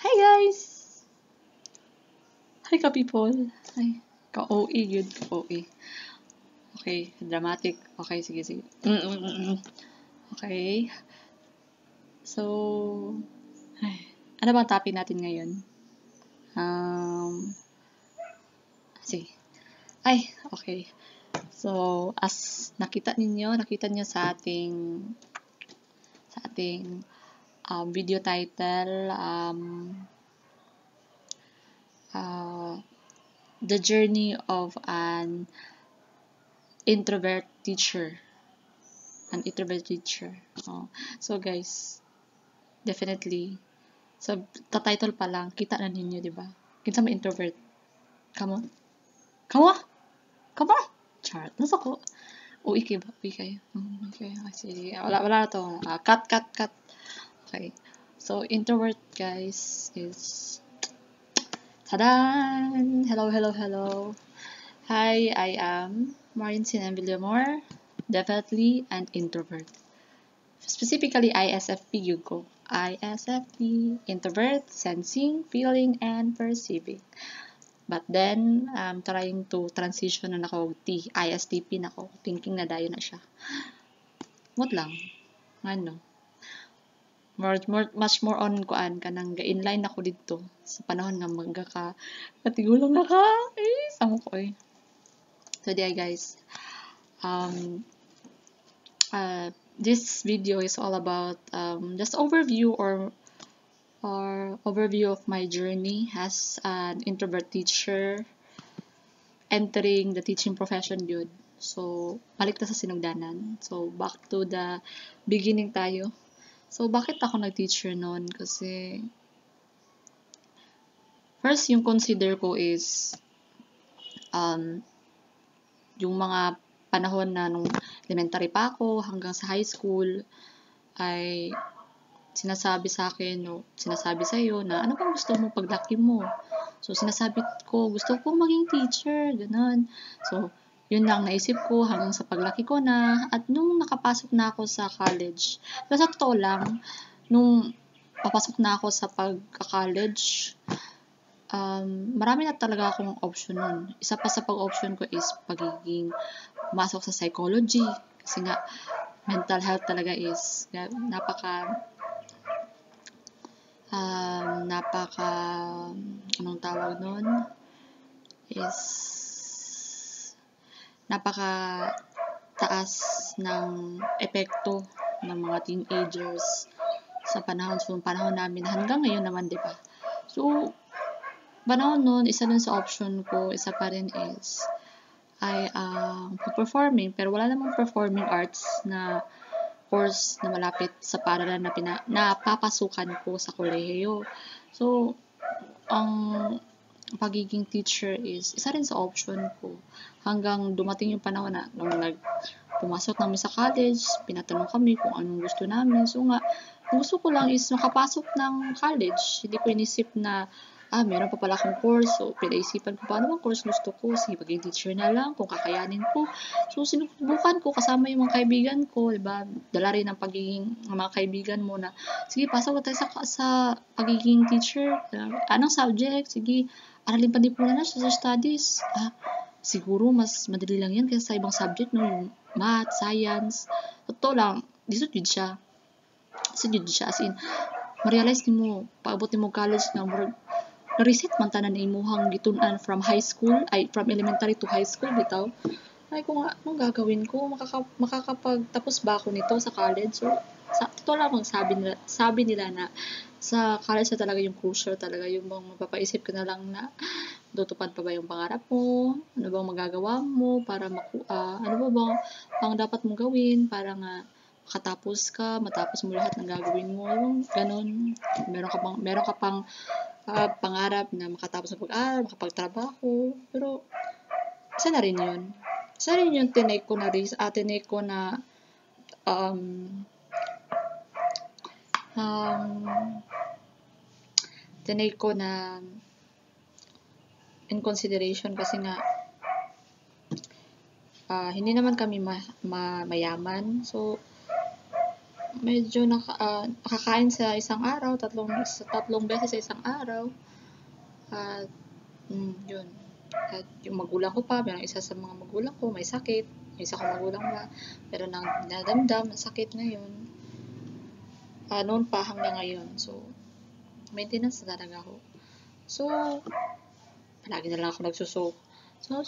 Hi guys! Hi ka people! Hi. Ka-OA yun, ka-OA. Okay, dramatic. Okay, sige. Okay. So, ano bang topic natin ngayon? Sige. Okay. So, as nakita niyo sa ating video title, The Journey of an Introvert Teacher. So guys, definitely, so title pa lang, kita na ninyo, di ba? Kinsa may introvert? Come on. Chart. Nasa ko. Uwi kayo ba? Uwi kayo. Okay. Sige. Wala na to. Cut. Okay. So, introvert, guys, is... Tadan! Hello. Hi, I am Marin Sinan Villamor. Definitely an introvert. Specifically, ISFP Yugo. ISFP, introvert, sensing, feeling, and perceiving. But then, trying to transition na ako ISTP na ako. Thinking na dayo na siya. Mut lang. Ano? Much more on kuan kanang ga-inline ako dito sa panahon nga magka katigulang na ka. Samo ko eh. So, there guys. This video is all about just overview or overview of my journey as an introvert teacher entering the teaching profession yun. So, balik ta sa sinugdanan. So, back to the beginning tayo. So, bakit ako nag-teacher noon? Kasi, first, yung consider ko is yung mga panahon na nung elementary pa ako hanggang sa high school ay sinasabi sa akin o sinasabi sa iyo na ano bang gusto mo paglaki mo. So, sinasabi ko, gusto kong maging teacher, ganun. So, yun lang naisip ko hanggang sa paglaki ko na at nung nakapasok na ako sa college. Pero sa totoo lang, nung papasok na ako sa pagka-college, marami na talaga akong option nun. Isa pa sa pag-option ko is pagiging pumasok sa psychology. Kasi nga, mental health talaga is anong tawag nun? Is napaka taas ng epekto ng mga teenagers sa panahon namin hanggang ngayon naman, di ba? So, panahon nun, isa dun sa option ko, isa pa rin is performing, pero wala namang performing arts na course na malapit sa paaralan na papasukan ko sa kolehiyo. So, ang pagiging teacher is isa rin sa option ko. Hanggang dumating yung panahon na nung pumasok namin sa college, pinatanong kami kung anong gusto namin. So nga, ang gusto ko lang is makapasok ng college. Hindi ko inisip na meron pa pala akong course. So, pinaisipan ko, paano bang course gusto ko? Sige, maging teacher na lang kung kakayanin ko. So, sinubukan ko kasama yung mga kaibigan ko, diba? Dala rin ang pagiging mga kaibigan mo na, sige, pasok na tayo sa pagiging teacher. Anong subject? Sige, aralin pa din po na sa studies. Siguro, mas madali lang yan kaysa sa ibang subject, no? Yung math, science. Totoo lang, disod yun siya. As in, ma-realize ni mo, paabot ni mo college na na-reset man tanan na imuhang gitunan from elementary to high school bitaw. Ay kung anong gagawin ko, makakapagtapos ba ako nito sa college? So, totoo lamang sabi nila na sa college na talaga yung crucial talaga, yung mapapaisip ka na lang na tutupad pa ba yung pangarap mo, ano bang magagawa mo para ano ba bang ang dapat mong gawin para nga matapos mo lahat ng gagawin mo, yung ganun. Meron ka pang pangarap na makatapos ng pag-aaral, makapagtrabaho, pero isa na rin yun, tinake ko na in consideration kasi nga hindi naman kami mayaman. So, medyo nakakain sa isang araw, tatlong beses sa isang araw. At yun. At yung magulang ko pa, meron isa sa mga magulang ko may sakit. Yung isa kong magulang pa, pero nang dinadamdam, sakit ngayon. Noon pa hanggang ngayon. So, maintenance na talaga ako. So, palagi na lang ako nagsuso. So.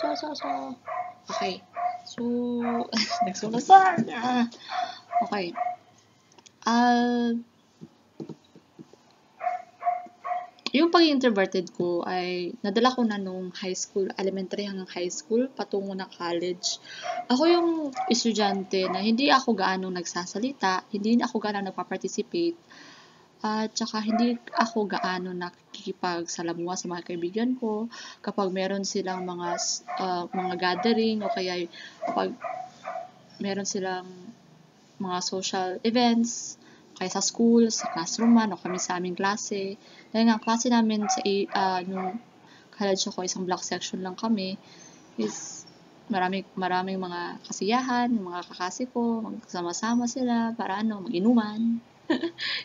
Okay. So, nagsulasar na. Okay. Yung pag-introverted ko ay nadala ko na nung high school, elementary hanggang high school, patungo na college. Ako yung estudyante na hindi ako gaano nagsasalita, hindi ako gaano nagpa-participate, at saka hindi ako gaano nakikipagsalamuha sa mga kaibigan ko kapag meron silang mga gathering o kaya kapag meron silang mga social events, kaya sa school, sa classroom man, o kami sa aming klase. Dahil nga, klase namin sa nung college ako, isang block section lang kami, is maraming mga kasiyahan, yung mga kakasi ko, magsama-sama sila, para mag-inuman.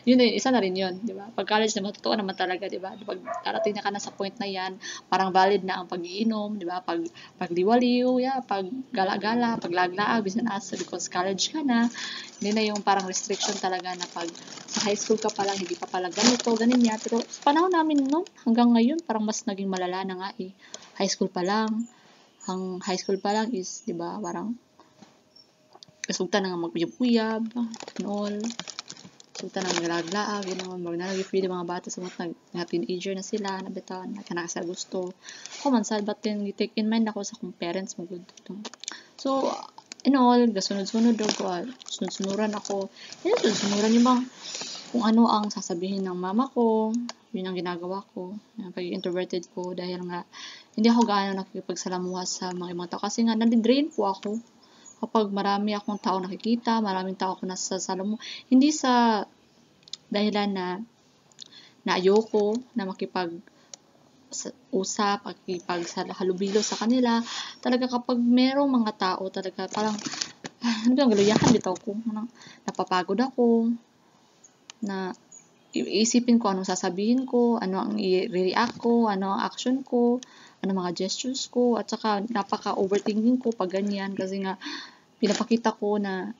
Yun isa na rin yun, di ba? Pag college naman, totoo naman talaga, di ba? Pag darating na ka na sa point na yan, parang valid na ang pag-iinom, di ba? Pag liwaliw, pag gala-gala, pag laglaag, bisan asa, because college ka na, hindi na yung parang restriction talaga na pag sa high school ka pa lang, hindi pa pala ganito, ganin niya. Pero sa panahon namin noon, hanggang ngayon, parang mas naging malala na nga eh. High school pa lang is, di ba, parang kasultan na nga mag-uyab-uyab, and all. Sultan ng galaglaag, magnalagi-free mga bata sa mga teenager na sila, nabitawan, kanaka sa gusto. Ako man, sad, but then, take in mind ako sa kong parents, magod. So, in all, gasunod-sunod ako, sunod-sunuran ako. Sunod-sunuran yung bang kung ano ang sasabihin ng mama ko, yun ang ginagawa ko, pag introverted ko, dahil nga, hindi ako gaano nakikipagsalamuha sa mga ibang tao, kasi nga, nadidrain po ako. Kapag marami akong tao nakikita, maraming tao ako nasa salamuha, hindi sa dahilan na ayoko na makipag-usap, halubilo sa kanila. Talaga kapag merong mga tao, talaga parang, ano ba, galuyahan bitaw ko. Napapagod ako, na iisipin ko anong sasabihin ko, ano ang i-react ko, ano ang action ko, ano mga gestures ko, at saka napaka-overthinking ko pag ganyan, kasi nga pinapakita ko na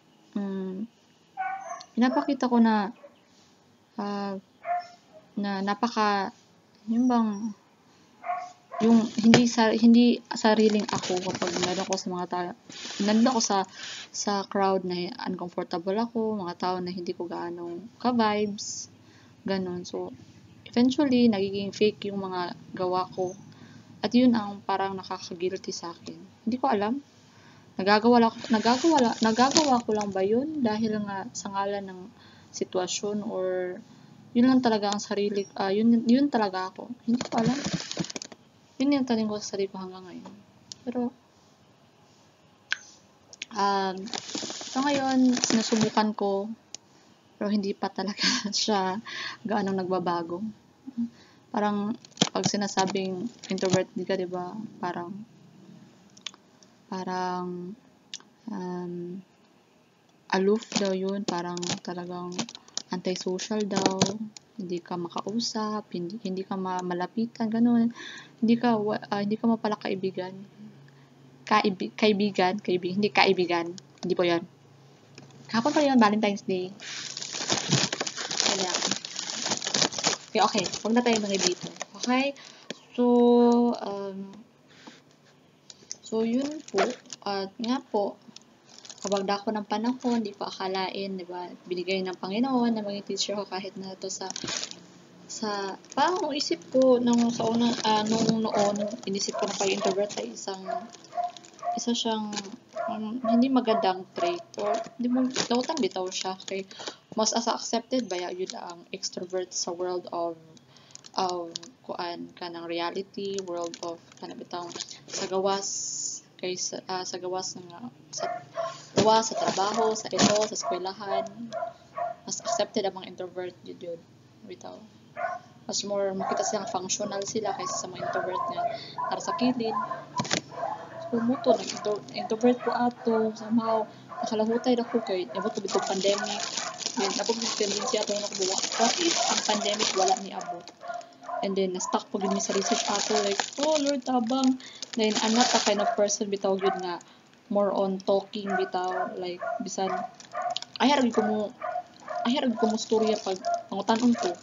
napaka yung hindi sariling ako kapag meron ako sa mga tao, nandun ako sa crowd na uncomfortable ako, mga tao na hindi ko gaano ka-vibes, ganun. So, eventually, nagiging fake yung mga gawa ko. At yun ang parang nakaka-guilty sa akin. Hindi ko alam. Nagagawa ko lang ba yun dahil nga sa ngalan ng sitwasyon, or yun lang talaga ang sarili, yun talaga ako. Hindi ko alam. Yun yung tanong ko sa sarili ko hanggang ngayon. Pero, so ngayon, sinusubukan ko, pero hindi pa talaga siya gaano nagbabago. Parang, pag sinasabing introvert ka, diba? Parang, aloof daw yun, parang talagang antisocial daw, hindi ka makausap, hindi ka malapitan, ganun. Hindi ka mapala kaibigan. Kaibigan, hindi kaibigan. Hindi po yan. Kapag pa yun, Valentine's Day. Kaya, okay, huwag na tayo mga dito. Okay? So, yun po. At nga po, kapag dako ng panahon, hindi ko akalain, di ba? Binigay ng Panginoon na maging teacher ko kahit na ito sa parang isip ko nung noon, inisip ko na pag-introvert ay isa siyang hindi magandang trait, or hindi mo lautan bitaw siya kay mas accepted ba yun ang extrovert sa world of kuan kanang reality, world of bitaw sa gawas sa gawas sa trabaho, sa eskwelahan, mas accepted ang mga introvert yun bitaw. Mas more makita silang functional sila kaysa sa mga introvert nga para sa kilid. So muto introvert ko ato somehow nakalahutay ako kay nabot ko bitong pandemic. Then napag-tendency ato na nakabuwa. What if ang pandemic wala ni abot? And then na-stuck pag mi sa research ato like, oh Lord tabang. Then I'm not the kind of person bitaw gyud nga more on talking bitaw like bisan ayar ko mo storya pag pangutanon ko.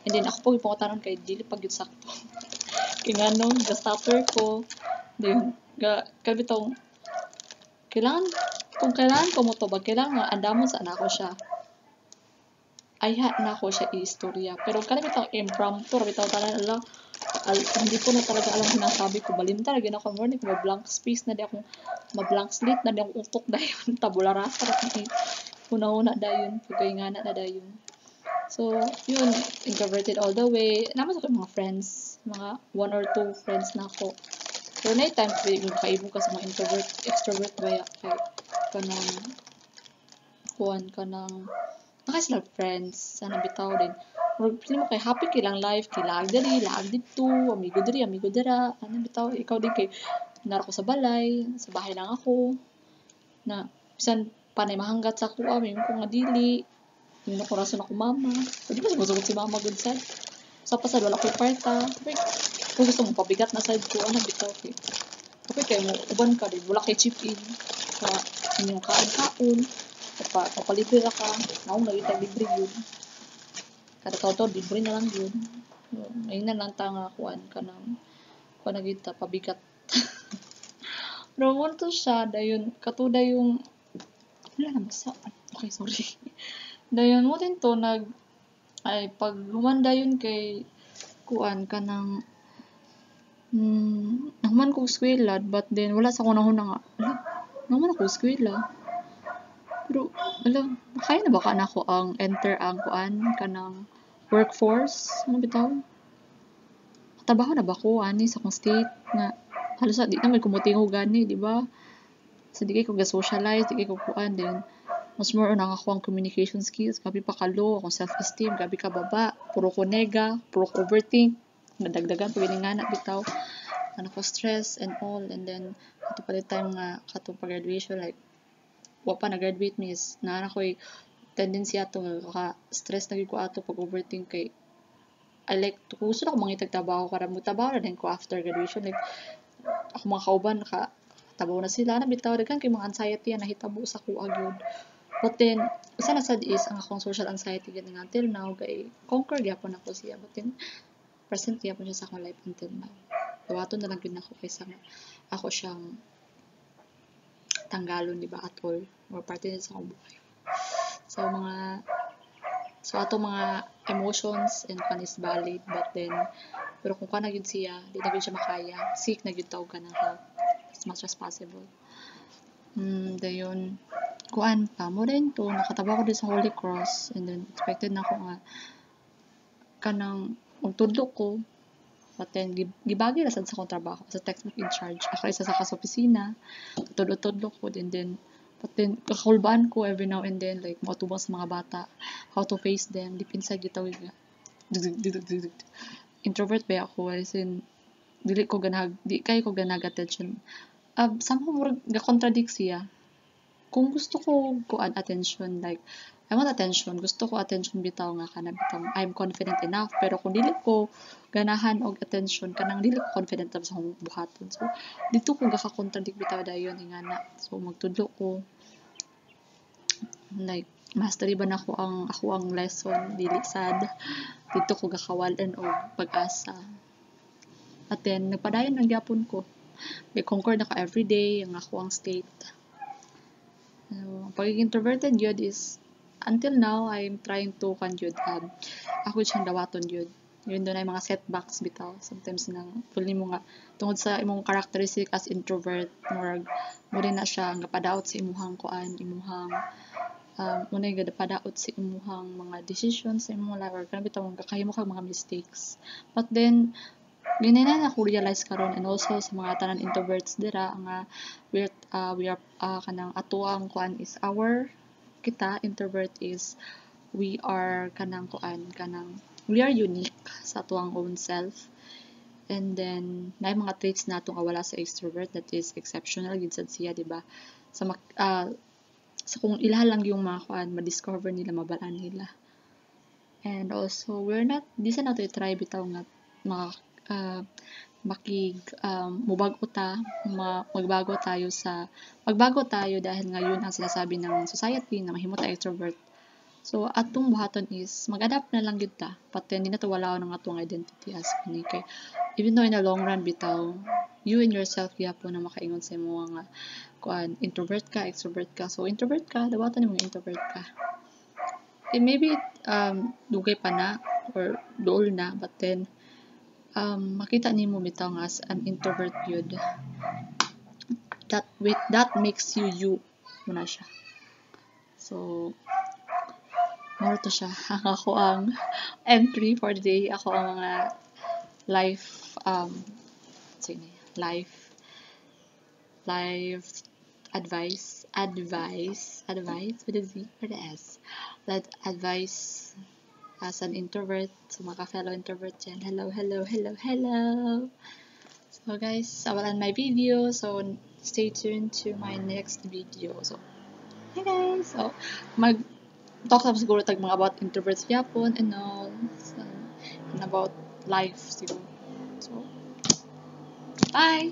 And then ako pag pangutanon kay dili pag gyud sakto. Kaya nga no, ga-stopper ko. Then bitaw kailangan ko mo to ba, kailangan andamon sa anak ko siya. Ayha na ko siya i-istorya. Pero kada bitaw impromptu, bitaw tanan lang, hindi ko na talaga alam sinasabi ko. Balinta, lagi na ako morning, ma-blank space na di ako, ma-blank slate na di akong utok dayon, tabula rasa, una-una dayon, pagkaingana na dayon. So, yun, introverted all the way. Naman sa mga friends, mga 1 or 2 friends na ako. Pero na time ko kaibong ka sa mga introvert, extrovert ba kay kanang sila friends, sana bitaw din. Pili mo kay happy kilang life, kilag lag dito, amigo dira, ano bitaw, ikaw din kay nara ko sa balay, sa bahay lang ako, na, bisan panay mahanggat sa kuha, may ko nga dili, yung na ko rason ako mama, pwede ba sumusugot si mama good sad, sa pasad, wala ko kwarta, kung gusto mo pabigat na side ko, ano bitaw, okay kayo mo, uban ka din, wala kay chip in, sa inyong kaon, papalibre na ka, naong nagitag libre yun. Kada taon libre na lang yun. Ayun na lang tanga kuan nagita pabigat. Pero mo to siya, dayon, katuda yung, wala na basa. Okay, sorry. Dayon mo din to, pag humanda yun kay, kuan naman ko skwelad, but then, wala sa kunahon nga, naman ako skwela. Pero, kaya na ba ka na ko ang enter ang kuan kanang workforce? Ano bitaw? Trabaho na ba ko ani sa akong state nga halos di na may kumutingo gani, di ba? So di kay ko ga-socialize, di kay ko kuan din. Mas more on ako ang communication skills, gabi pa kalo, akong self-esteem, gabi ka baba, puro ko nega, puro ko overthink, nadagdagan pag nga na bitaw. Ano ko stress and all, and then ato pa time nga katong pag-graduation like wa pa na-graduate me is na ko'y tendency ato nga stress na ko ato pag overthink kay I like to gusto na ko mga itagtrabaho para mo trabaho na din ko after graduation like ako mga kauban tabaw na sila na bitaw daghan kay mga anxiety na hitabo sa kuha gyud. But then isa na sad is ang akong social anxiety gid nga until now kay conquer gyapon ako siya, but then present gyapon siya sa akong life until now. Dawaton na lang gyud nako kaysa ako siyang tanggalon, di ba, at all, or parte din sa akong buhay. So ato mga emotions and fun is valid, but then, pero kung ka na yun siya, di na yun siya makaya, seek na yun tawag ka ng help as much as possible. Dayon, kuan pa mo rin to, nakataba ko din sa Holy Cross, and then expected na ako nga, kanang, magtudlo ko, but then, gibagi na sa akong trabaho, sa textbook in charge, ako isa sa opisina, tutudlo ko, and then, but then, kakulbaan ko every now and then, like, makatubang sa mga bata, how to face them, deep inside, gitawid nga, introvert ba ako, as in, di kayo ko ganag attention, somehow, ga-contradict siya, kung gusto ko kuan attention, like, I want attention, gusto ko attention bitaw nga kana bitaw I'm confident enough, pero kung dili ko ganahan og attention kanang dili ko confident sa akong buhaton, so dito ko gaka-contradict bitaw dayon ingana, so magtudlo ko like mastery ba nako ako ang lesson, dili sad dito ko gakawalan og pag-asa, at then nagpadayon ang gyapon ko, may conquer na ka everyday ang ako ang state. Pagiging introverted yun is until now, I'm trying to ako siyang dawaton yun. Yun doon ay mga setbacks bitaw. Sometimes nang puli mo nga, tungod sa imong characteristic as introvert, mo rin na siya, nga padaot sa imuhang kuan, imuhang, muna yung padaot sa imuhang mga decisions sa imong life, or kanang bitaw, kakahimo kang mga mistakes. But then, ganyan na ako realize karon, and also sa mga tanan introverts dira, nga, we are kanang atuang kuan is kita introvert is we are we are unique sa atuang own self, and then may mga traits natong wala sa extrovert that is exceptional gid sad siya, di ba, sa So kung ilalang yung mga kuan, ma-discover nila, mabalaan nila. And also, di sa nato i-try bitaw nga magbago tayo dahil ngayon ang sinasabi ng society na mahimo ta extrovert. So, atong buhaton is, mag-adapt na lang yun ta. Pati hindi na to wala ng atong identity as kani. Kay, even though in the long run, bitaw, you and yourself, po na makaingon sa mo nga, introvert ka, extrovert ka. So, introvert ka, dawaton mo introvert ka. Maybe, dugay pa na, or dool na, but then, makita nimo bitaw nga as an introvert yun. That makes you muna siya. So, more to siya. Ako ang entry for the day. Ako ang mga life advice with a Z or the S. That advice as an introvert, so mga fellow introvert dyan. Hello. So guys, awalan my video. So stay tuned to my next video. So, hey guys! So, talk up siguro tag mga about introverts yapon and all. So, and about life siguro. So, bye!